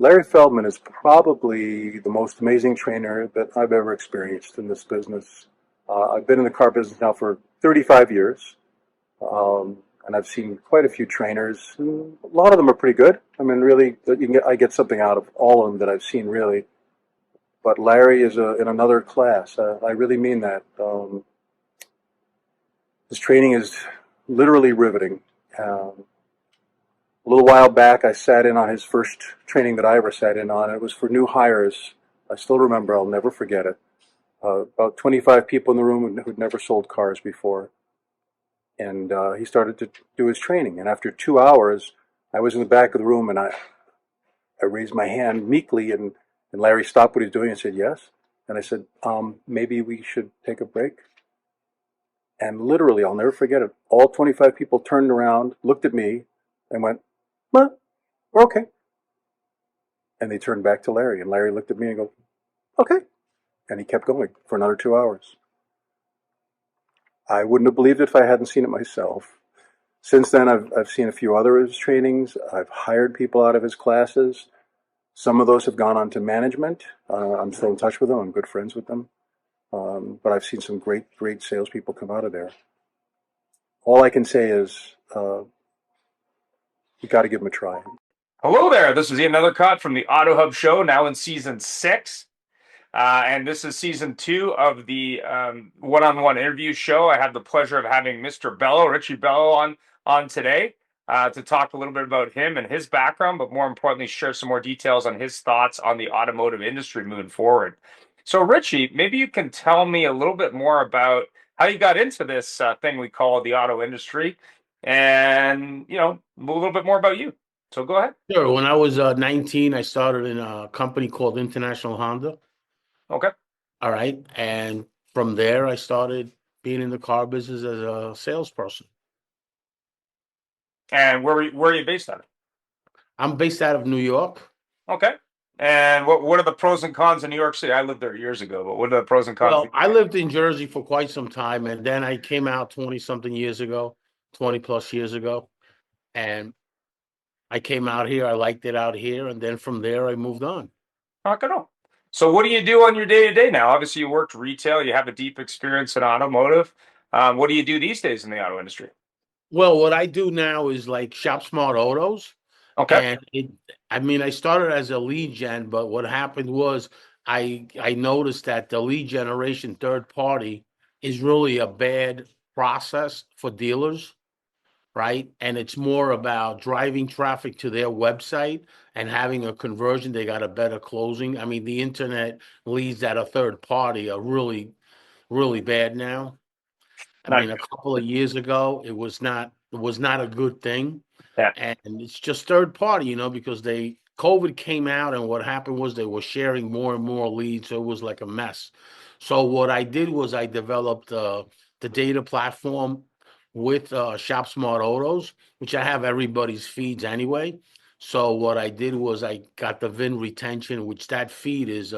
Larry Feldman is probably the most amazing trainer that I've ever experienced in this business. I've been in the car business now for 35 years, and I've seen quite a few trainers. And a lot of them are pretty good. I mean, really, I get something out of all of them that I've seen, really. But Larry is in another class. I really mean that. His training is literally riveting. A little while back, I sat in on his first training that I ever sat in on. It was for new hires. I still remember, I'll never forget it. About 25 people in the room who'd never sold cars before. And he started to do his training. And after 2 hours, I was in the back of the room and I raised my hand meekly, and Larry stopped what he was doing and said, yes. And I said, maybe we should take a break. And literally, I'll never forget it. All 25 people turned around, looked at me, and went, well, we're okay. And they turned back to Larry, and Larry looked at me and go, okay. And he kept going for another 2 hours. I wouldn't have believed it if I hadn't seen it myself. Since then, I've seen a few other of his trainings. I've hired people out of his classes. Some of those have gone on to management. I'm still in touch with them. I'm good friends with them. But I've seen some great salespeople come out of there. All I can say is you got to give them a try. Hello there. This is another cut from the Auto Hub Show, now in season 6. And this is season 2 of the one-on-one interview show. I have the pleasure of having Mr. Bellow, Richie Bellow, on today to talk a little bit about him and his background, but more importantly, share some more details on his thoughts on the automotive industry moving forward. So, Richie, maybe you can tell me a little bit more about how you got into this thing we call the auto industry, and a little bit more about you. So, go ahead. Sure. When I was 19, I started in a company called International Honda. Okay. All right. And from there, I started being in the car business as a salesperson. And where are you based out of? I'm based out of New York. Okay. And what are the pros and cons in New York City? I lived there years ago, but what are the pros and cons? Well, I lived in Jersey for quite some time, and then I came out 20-something years ago, 20 plus years ago. And I came out here. I liked it out here. And then from there, I moved on. Okay. So what do you do on your day-to-day now? Obviously, you worked retail. You have a deep experience in automotive. What do you do these days in the auto industry? Well, what I do now is like shop smart autos. Okay. And I started as a lead gen, but what happened was I noticed that the lead generation third party is really a bad process for dealers, right? And it's more about driving traffic to their website and having a conversion. They got a better closing. I mean, the internet leads that are third party are really, really bad now. I mean, a couple of years ago, it was not a good thing. Yeah. And it's just third party, because COVID came out, and what happened was they were sharing more and more leads. So it was like a mess. So what I did was I developed the data platform with Shop Smart Autos, which I have everybody's feeds anyway. So what I did was I got the VIN retention, which that feed is,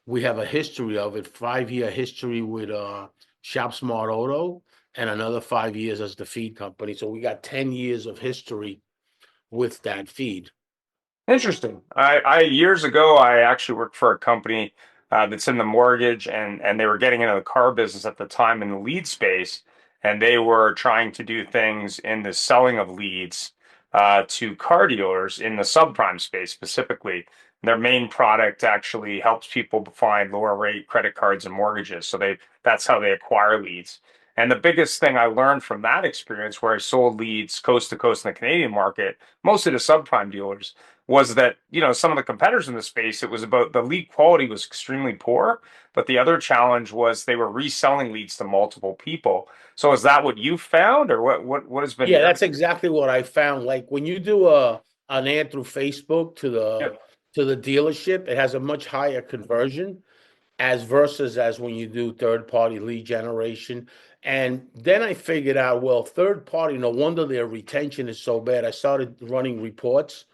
we have a history of it, 5-year history with Shop Smart Auto, and another 5 years as the feed company. So we got 10 years of history with that feed. Interesting. I years ago, I actually worked for a company that's in the mortgage, and they were getting into the car business at the time in the lead space, and they were trying to do things in the selling of leads to car dealers in the subprime space specifically. Their main product actually helps people find lower rate credit cards and mortgages. So that's how they acquire leads. And the biggest thing I learned from that experience, where I sold leads coast to coast in the Canadian market, mostly to subprime dealers, was that, some of the competitors in the space, it was about the lead quality was extremely poor, but the other challenge was they were reselling leads to multiple people. So is that what you found, or what has been? Yeah, that's exactly what I found. Like when you do an ad through Facebook to the dealership, it has a much higher conversion as when you do third party lead generation. And then I figured out, well, third party, no wonder their retention is so bad. I started running reports.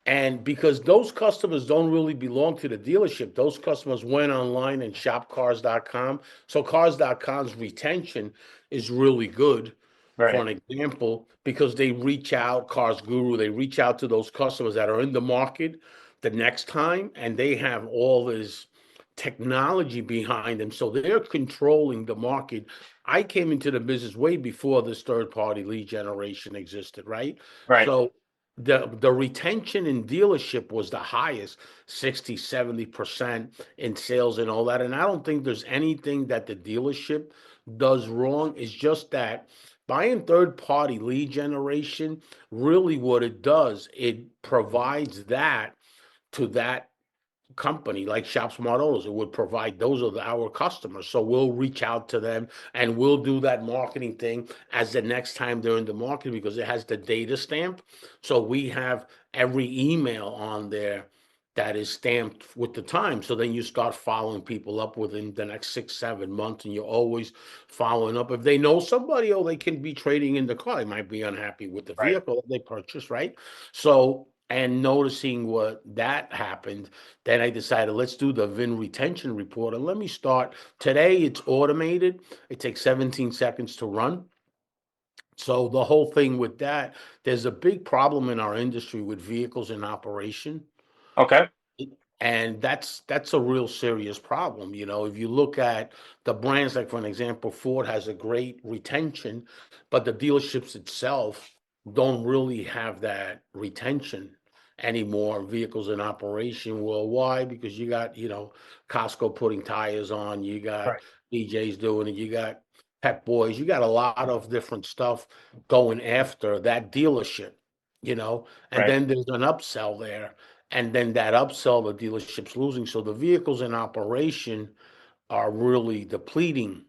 And because those customers don't really belong to the dealership, those customers went online and shop cars.com. So cars.com's retention is really good. For Right. an example, because they reach out, Cars Guru, they reach out to those customers that are in the market, the next time, and they have all this technology behind them. So they're controlling the market. I came into the business way before this third party lead generation existed, right? Right. So the retention in dealership was the highest, 60, 70% in sales and all that. And I don't think there's anything that the dealership does wrong. It's just that buying third party lead generation, really what it does, it provides that to that company like Shop Smart Autos. It would provide those are our customers. So we'll reach out to them and we'll do that marketing thing as the next time they're in the market because it has the data stamp. So we have every email on there that is stamped with the time. So then you start following people up within the next 6, 7 months, and you're always following up. If they know somebody, or they can be trading in the car, they might be unhappy with the Right. vehicle that they purchased, right? So, and noticing what that happened, then I decided, let's do the VIN retention report. And let me start. Today, it's automated. It takes 17 seconds to run. So the whole thing with that, there's a big problem in our industry with vehicles in operation. Okay. And that's a real serious problem. If you look at the brands, like for an example, Ford has a great retention, but the dealerships itself don't really have that retention anymore. Vehicles in operation. Well, why? Because you got, Costco putting tires on, you got Right. DJs doing it, you got Pep Boys, you got a lot of different stuff going after that dealership, and Right. then there's an upsell there, and then that upsell the dealership's losing. So the vehicles in operation are really depleting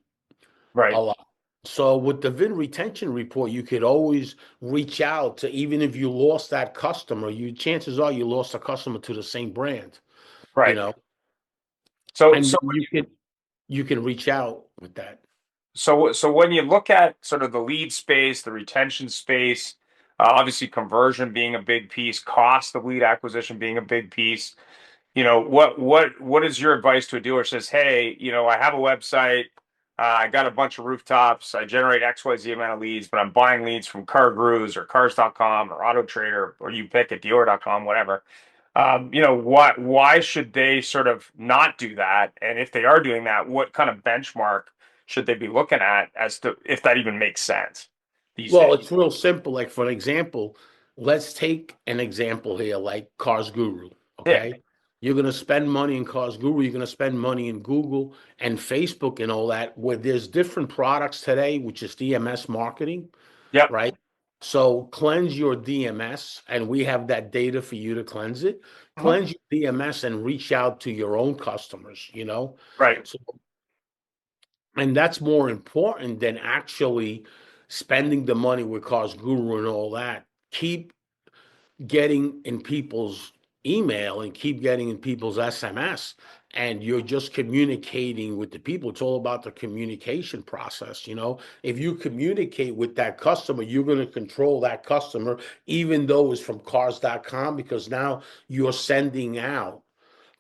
a Right. lot. So with the VIN retention report, you could always reach out to, even if you lost that customer, chances are you lost a customer to the same brand, you Right. know, So and so you can reach out with that. so when you look at sort of the lead space, the retention space, obviously conversion being a big piece, cost of lead acquisition being a big piece, what is your advice to a dealer who says, hey, I have a website, I got a bunch of rooftops, I generate XYZ amount of leads, but I'm buying leads from CarGurus or Cars.com or Auto Trader, or you pick it, Dealer.com, whatever. Why should they sort of not do that? And if they are doing that, what kind of benchmark should they be looking at as to if that even makes sense these Well, days? it's real simple. Like, for an example, let's take an example here, like Cars Guru. Yeah. Okay. You're going to spend money in Cars Guru. You're going to spend money in Google and Facebook and all that, where there's different products today, which is DMS marketing, Yep. right? So cleanse your DMS, and we have that data for you to cleanse it. Mhm. Cleanse your DMS and reach out to your own customers, Right. So, and that's more important than actually spending the money with Cars Guru and all that. Keep getting in people's email and keep getting in people's SMS, and you're just communicating with the people. It's all about the communication process. If you communicate with that customer, you're going to control that customer, even though it's from cars.com, because now you're sending out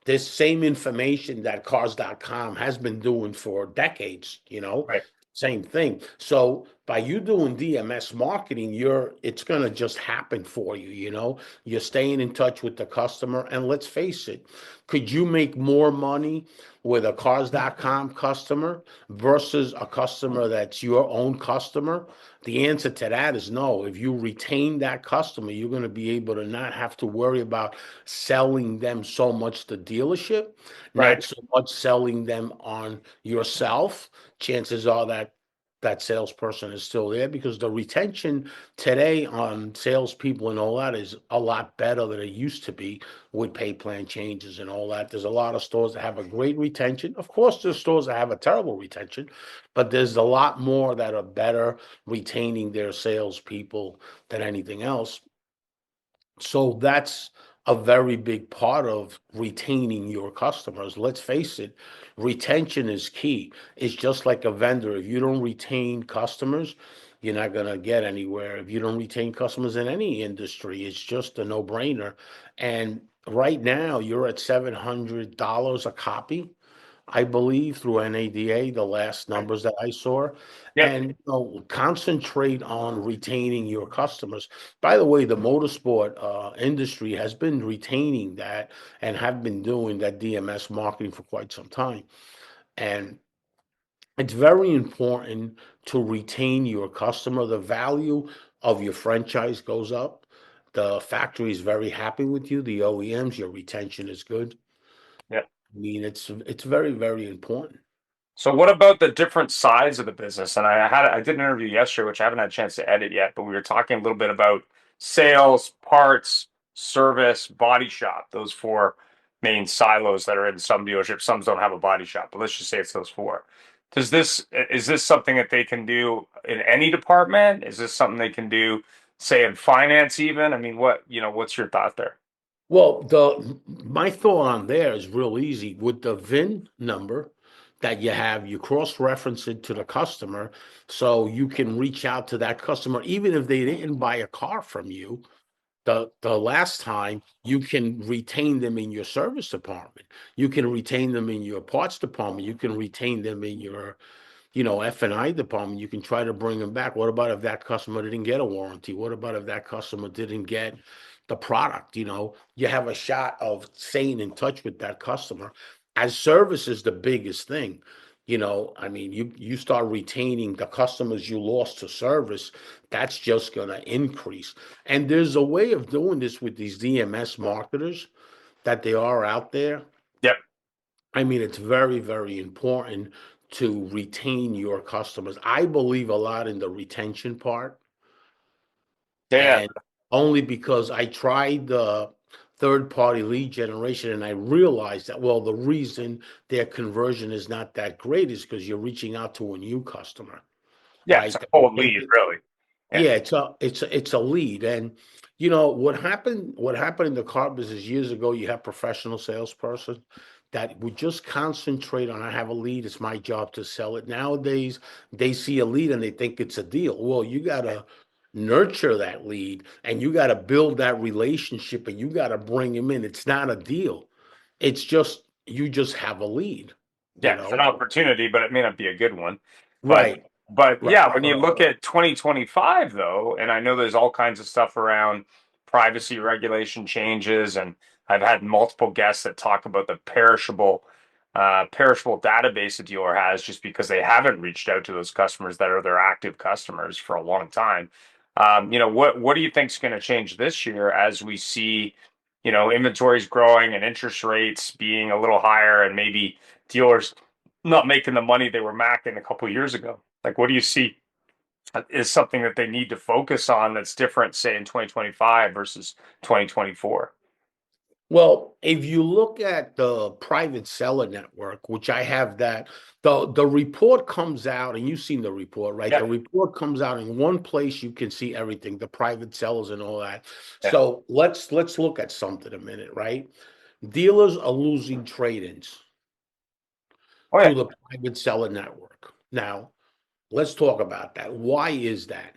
this same information that cars.com has been doing for decades, Right. same thing. So by you doing DMS marketing, it's going to just happen for you, you're staying in touch with the customer. And let's face it, could you make more money with a cars.com customer versus a customer that's your own customer? The answer to that is no. If you retain that customer, you're going to be able to not have to worry about selling them so much the dealership, Right. not so much selling them on yourself. Chances are that that salesperson is still there, because the retention today on salespeople and all that is a lot better than it used to be with pay plan changes and all that. There's a lot of stores that have a great retention. Of course, there's stores that have a terrible retention, but there's a lot more that are better retaining their salespeople than anything else. So that's a very big part of retaining your customers. Let's face it, retention is key. It's just like a vendor. If you don't retain customers, you're not going to get anywhere. If you don't retain customers in any industry, it's just a no-brainer. And right now, you're at $700 a copy I believe, through NADA, the last numbers that I saw, Yep. and concentrate on retaining your customers. By the way, the motorsport industry has been retaining that and have been doing that DMS marketing for quite some time. And it's very important to retain your customer. The value of your franchise goes up. The factory is very happy with you. The OEMs, your retention is good. Yep. I mean, it's very, very important. So what about the different sides of the business? And I did an interview yesterday, which I haven't had a chance to edit yet, but we were talking a little bit about sales, parts, service, body shop, those four main silos that are in some dealerships. Some don't have a body shop, but let's just say it's those four. Is this something that they can do in any department? Is this something they can do, say, in finance even? I mean, what's your thought there? Well, the my thought on there is real easy. With the VIN number that you have, you cross-reference it to the customer, so you can reach out to that customer, even if they didn't buy a car from you. The last time, you can retain them in your service department. You can retain them in your parts department. You can retain them in your F&I department. You can try to bring them back. What about if that customer didn't get a warranty? What about if that customer didn't get the product? You have a shot of staying in touch with that customer. As service is the biggest thing. I mean, you start retaining the customers you lost to service, that's just going to increase. And there's a way of doing this with these DMS marketers that they are out there. Yep. I mean, it's very, very important to retain your customers. I believe a lot in the retention part, Yeah. and only because I tried the third party lead generation and I realized that, well, the reason their conversion is not that great is because you're reaching out to a new customer, Yeah, it's right? a cold lead, really. Yeah. Yeah, it's a lead. And what happened in the car business years ago, you have professional salesperson that would just concentrate on, I have a lead, it's my job to sell it. Nowadays, they see a lead and they think it's a deal. Well, you gotta nurture that lead and you gotta build that relationship and you gotta bring him in. It's not a deal. It's just you just have a lead, you Yeah, it's an know? opportunity, but it may not be a good one. But Right, but right. yeah, when you look at 2025 though, and I know there's all kinds of stuff around privacy regulation changes, and I've had multiple guests that talk about the perishable database a dealer has just because they haven't reached out to those customers that are their active customers for a long time. What do you think is going to change this year as we see, inventories growing and interest rates being a little higher and maybe dealers not making the money they were making a couple of years ago? Like, what do you see is something that they need to focus on that's different, say, in 2025 versus 2024? Well, if you look at the private seller network, which I have that, the report comes out, and you've seen the report, right? Yeah, The report comes out in one place, you can see everything, the private sellers and all that. yeah. So let's look at something a minute, right? Dealers are losing trade-ins Oh yeah, to the private seller network. Now, let's talk about that. Why is that?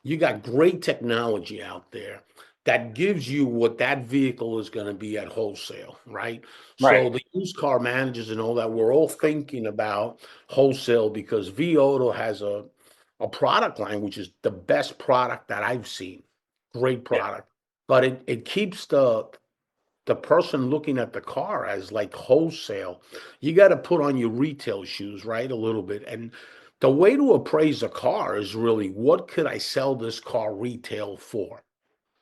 You got great technology out there that gives you what that vehicle is going to be at wholesale, right? right. So the used car managers and all that, we're all thinking about wholesale because V Auto has a product line which is the best product that I've seen. Great Yeah, product. But it keeps the person looking at the car as like wholesale. You got to put on your retail shoes, right? A little bit. And the way to appraise a car is really, what could I sell this car retail for?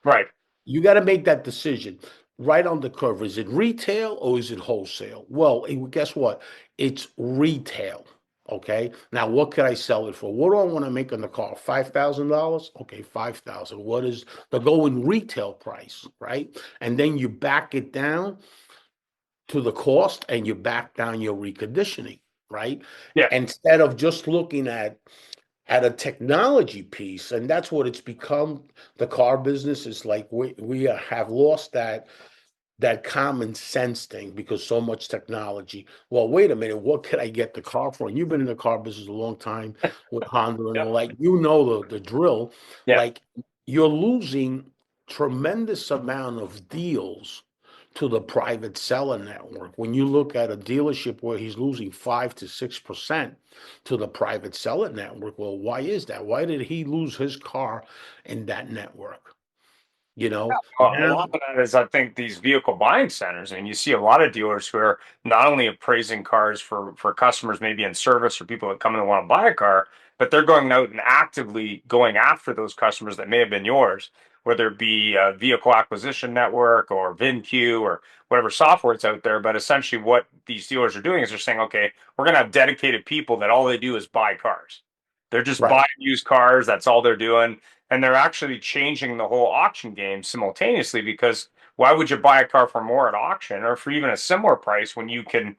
right. You got to make that decision right on the curve. Is it retail or is it wholesale? Well, guess what? It's retail. Okay. Now, what could I sell it for? What do I want to make on the car? $5,000? Okay, 5,000. What is the going retail price? Right. And then you back it down to the cost and you back down your reconditioning. Right. Yeah, Instead of just looking at a technology piece, and that's what it's become. The car business is like we have lost that common sense thing because so much technology. Well, wait a minute, what could I get the car for? And you've been in the car business a long time with Honda and yeah, all that. You know the drill. yeah, Like, you're losing tremendous amount of deals to the private seller network. When you look at a dealership where he's losing 5 to 6% to the private seller network, well, why is that? Why did he lose his car in that network? You know, A now, lot of that is, I think, these vehicle buying centers. I mean, you see a lot of dealers who are not only appraising cars for customers maybe in service or people that come in and want to buy a car, but they're going out and actively going after those customers that may have been yours, whether it be a vehicle acquisition network or VinQ or whatever software is out there. But essentially, what these dealers are doing is they're saying, okay, we're going to have dedicated people that all they do is buy cars. They're just right. buying used cars. That's all they're doing, and they're actually changing the whole auction game simultaneously, because why would you buy a car for more at auction or for even a similar price when you can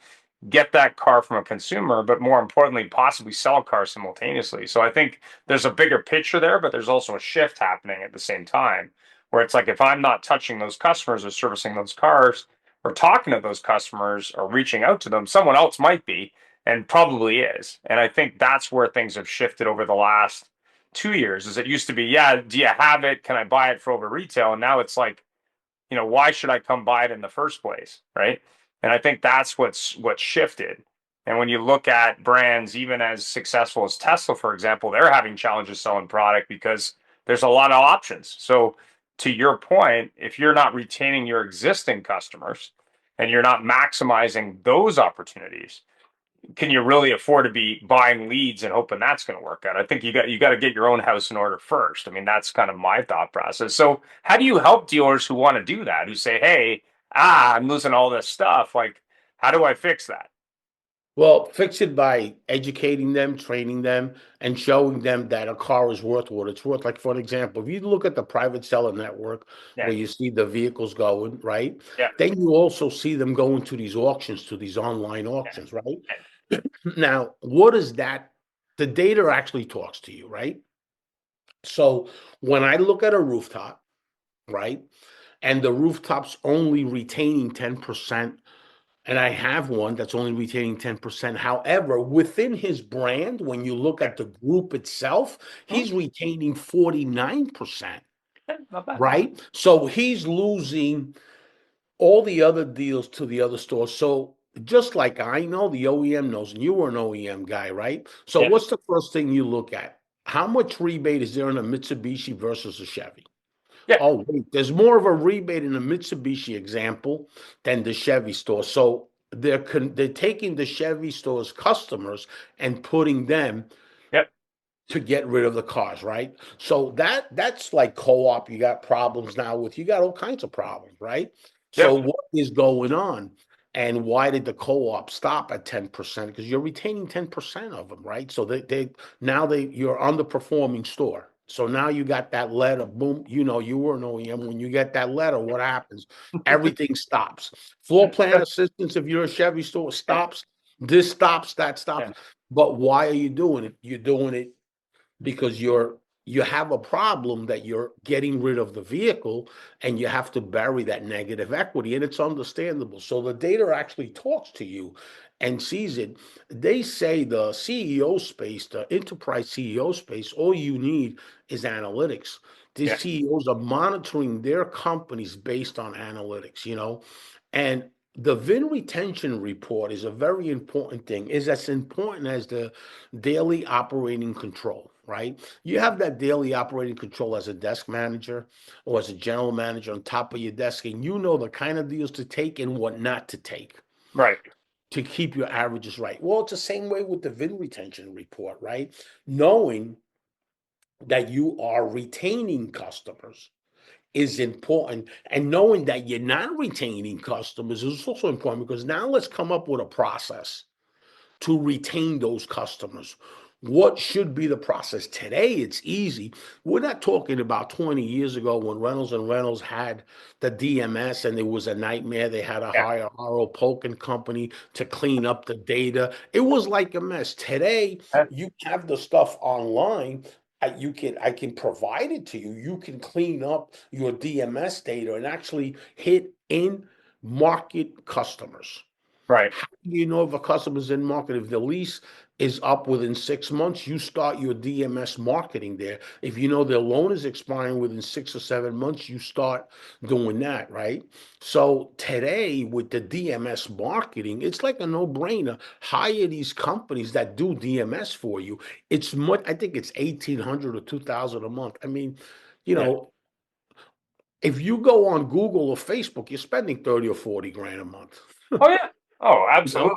get that car from a consumer, but more importantly, possibly sell a car simultaneously? So I think there's a bigger picture there, but there's also a shift happening at the same time where it's like if I'm not touching those customers or servicing those cars or talking to those customers or reaching out to them, someone else might be and probably is. And I think that's where things have shifted over the last 2 years. Is it used to be, yeah, do you have it? Can I buy it for over retail? And now it's like, why should I come buy it in the first place? Right. And I think that's what's shifted. And when you look at brands, even as successful as Tesla, for example, they're having challenges selling product because there's a lot of options. So to your point, if you're not retaining your existing customers and you're not maximizing those opportunities, can you really afford to be buying leads and hoping that's going to work out? I think you got to get your own house in order first. I mean, that's kind of my thought process. So, how do you help dealers who want to do that? Who say, "Hey, I'm losing all this stuff. Like, how do I fix that?" Well, fix it by educating them, training them, and showing them that a car is worth what it's worth. Like, for an example, if you look at the private seller network Yeah, where you see the vehicles going, right? yeah, Then you also see them going to these auctions, to these online auctions, right? yeah, Now, what is that? The data actually talks to you, right? So when I look at a rooftop, right, and the rooftops only retaining 10%, and I have one that's only retaining 10%. However, within his brand, when you look yeah. at the group itself, Hmm? he's retaining 49%, Yeah, not bad. right? So he's losing all the other deals to the other stores. So just like I know, the OEM knows, and you were an OEM guy, right? So Yeah, what's the first thing you look at? How much rebate is there in a Mitsubishi versus a Chevy? yeah, Oh, wait, there's more of a rebate in the Mitsubishi example than the Chevy store. So they're taking the Chevy store's customers and putting them yeah, to get rid of the cars, right? So that's like co-op. You got problems now with you got all kinds of problems, right? yeah, So what is going on? And why did the co-op stop at 10%? Because you're retaining 10% of them, right? So they now you're underperforming store. So now you got that letter, boom, you were an OEM. When you get that letter, what happens? Everything stops. Floor plan assistance, if you're a Chevy store, stops. This stops, that stops. yeah, But why are you doing it? You're doing it because you have a problem that you're getting rid of the vehicle and you have to bury that negative equity, and it's understandable. So the data actually talks to you and sees it. They say the CEO space, the enterprise CEO space, all you need is analytics. The yeah, CEOs are monitoring their companies based on analytics. And the VIN retention report is a very important thing, is as important as the daily operating control, right? You have that daily operating control as a desk manager or as a general manager on top of your desk, and you know the kind of deals to take and what not to take right. to keep your averages right. Well, it's the same way with the VIN retention report, right? Knowing that you are retaining customers is important, and knowing that you're not retaining customers is also important, because now let's come up with a process to retain those customers. What should be the process? Today, it's easy. We're not talking about 20 years ago when Reynolds and Reynolds had the DMS and it was a nightmare. They had to Yeah, hire R.O. Polk and Company to clean up the data. It was like a mess. Today, yeah, you have the stuff online. I can provide it to you. You can clean up your DMS data and actually hit in market customers. Right. How do you know if a customer's in market? If the lease is up within 6 months, you start your DMS marketing there. If you know their loan is expiring within 6 or 7 months, you start doing that, right? So today with the DMS marketing, it's like a no-brainer. Hire these companies that do DMS for you. It's much, I think it's 1,800 or 2,000 a month. I mean, you Yeah. know, if you go on Google or Facebook, you're spending 30 or 40 grand a month. Oh yeah. Oh, You absolutely. know?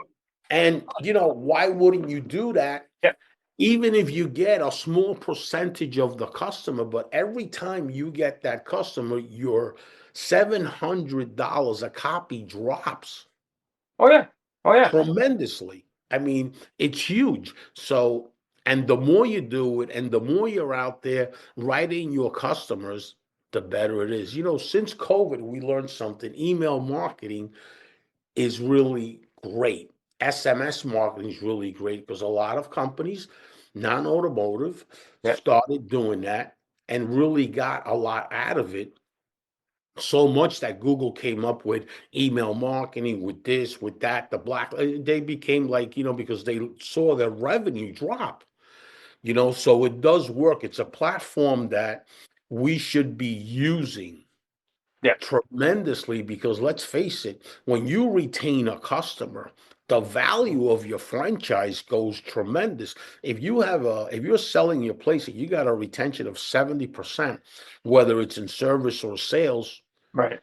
And why wouldn't you do that? Yeah. Even if you get a small percentage of the customer, but every time you get that customer, your $700 a copy drops Oh yeah. Oh yeah. tremendously. I mean, it's huge. So, and the more you do it and the more you're out there writing your customers, the better it is. Since COVID, we learned something. Email marketing is really great. SMS marketing is really great because a lot of companies, non-automotive, Yeah. started doing that and really got a lot out of it. So much that Google came up with email marketing, with this, with that, the black. They became like, because they saw their revenue drop. So it does work. It's a platform that we should be using Yeah. tremendously, because let's face it, when you retain a customer, the value of your franchise goes tremendous. If you're selling your place and you got a retention of 70%, whether it's in service or sales, Right.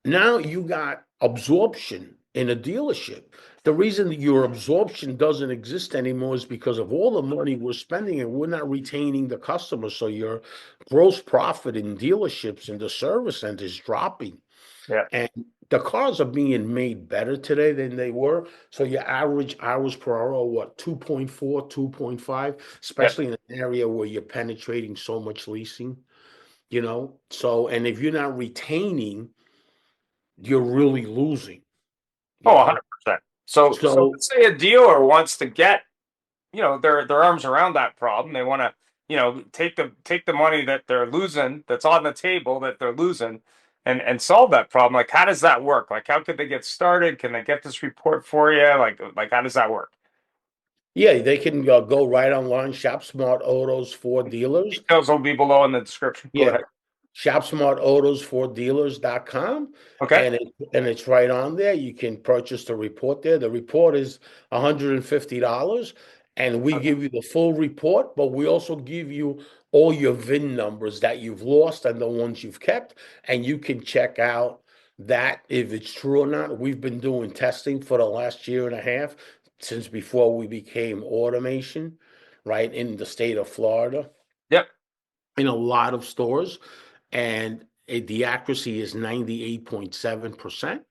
now you got absorption in a dealership. The reason that your absorption doesn't exist anymore is because of all the money we're spending and we're not retaining the customer. So your gross profit in dealerships and the service center is dropping. Yeah. And the cars are being made better today than they were. So your average hours per hour are what, 2.4, 2.5, Yeah. especially in an area where you're penetrating so much leasing. So, and if you're not retaining, you're really losing, you Oh, know. 100%. So So let's say a dealer wants to get, their arms around that problem. They want to, take the money that they're losing, that's on the table that they're losing, and solve that problem. Like, how does that work? Like, how could they get started? Can they get this report for you? Like how does that work? yeah, they can go right online, shop smart autos for dealers. Details will be below in the description. Go Yeah, ahead. shopsmartautosfordealers.com, Okay. and it's right on there. You can purchase the report there. The report is $150, and we give you the full report, but we also give you all your VIN numbers that you've lost and the ones you've kept, and you can check out that if it's true or not. We've been doing testing for the last year and a half, since before we became automation, right, in the state of Florida, Yep. in a lot of stores, and the accuracy is 98.7%.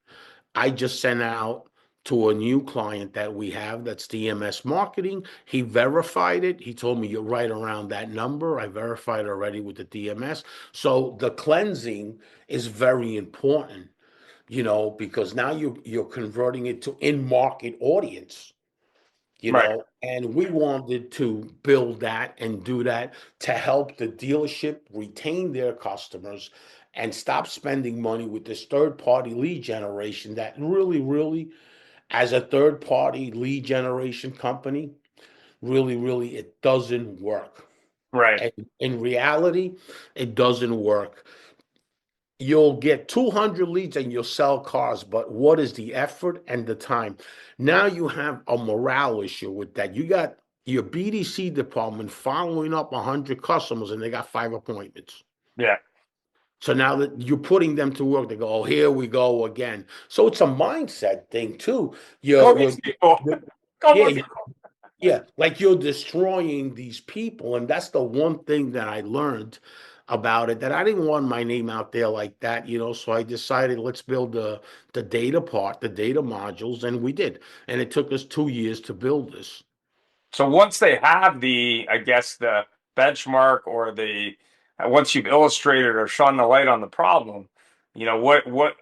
I just sent out to a new client that we have that's DMS marketing. He verified it. He told me you're right around that number. I verified already with the DMS. So the cleansing is very important, because now you're converting it to in-market audience. Right. And we wanted to build that and do that to help the dealership retain their customers and stop spending money with this third party lead generation that really, really, as a third party lead generation company, really, really, it doesn't work. Right. And in reality, it doesn't work. You'll get 200 leads and you'll sell cars, but what is the effort and the time? Now you have a morale issue with that. You got your BDC department following up 100 customers and they got 5 appointments. Yeah. So now that you're putting them to work, they go, oh, here we go again. So it's a mindset thing too. Go You're, these people. you're Go yeah, those people. yeah, like you're destroying these people. And that's the one thing that I learned about it, that I didn't want my name out there like that. So I decided, let's build the data part, the data modules, and we did. And it took us 2 years to build this. So once they have I guess the benchmark, or once you've illustrated or shone the light on the problem, what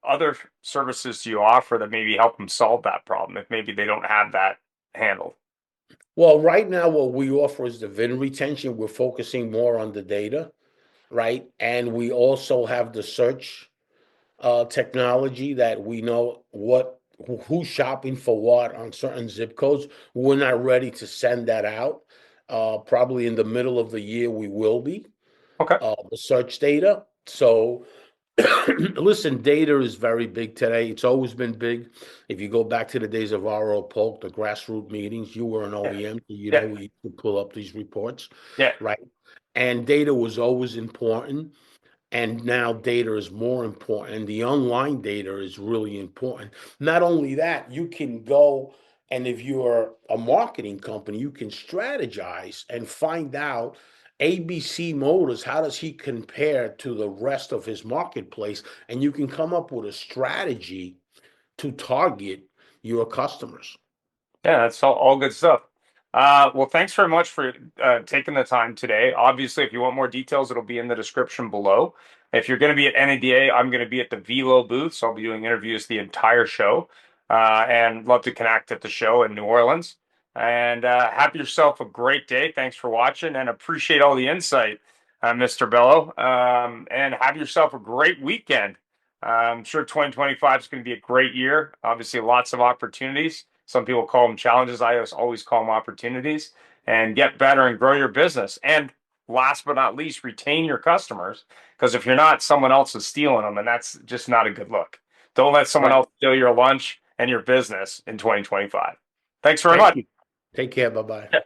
other services do you offer that maybe help them solve that problem if maybe they don't have that handled? Well, right now, what we offer is the VIN retention. We're focusing more on the data, right? And we also have the search technology, that we know what who's shopping for what on certain zip codes. We're not ready to send that out. Probably in the middle of the year, we will be, Okay. the search data. So, listen, data is very big today. It's always been big. If you go back to the days of RO Polk, the grassroots meetings, you were an Yeah. OEM, so you Yeah. know we used to pull up these reports, Yeah. right? And data was always important. And now data is more important. The online data is really important. Not only that, you can go and if you're a marketing company, you can strategize and find out ABC Motors, how does he compare to the rest of his marketplace? And you can come up with a strategy to target your customers. Yeah, that's all good stuff. Well, thanks very much for taking the time today. Obviously, if you want more details, it'll be in the description below. If you're going to be at NADA, I'm going to be at the Velo booth, so I'll be doing interviews the entire show, and love to connect at the show in New Orleans. And have yourself a great day. Thanks for watching, and appreciate all the insight, Mr. Bello. And have yourself a great weekend. I'm sure 2025 is going to be a great year. Obviously, lots of opportunities. Some people call them challenges. I always call them opportunities, and get better and grow your business. And last but not least, retain your customers, because if you're not, someone else is stealing them, and that's just not a good look. Don't let someone Right. else steal your lunch and your business in 2025. Thanks very Thank much. you. Take care. Bye bye.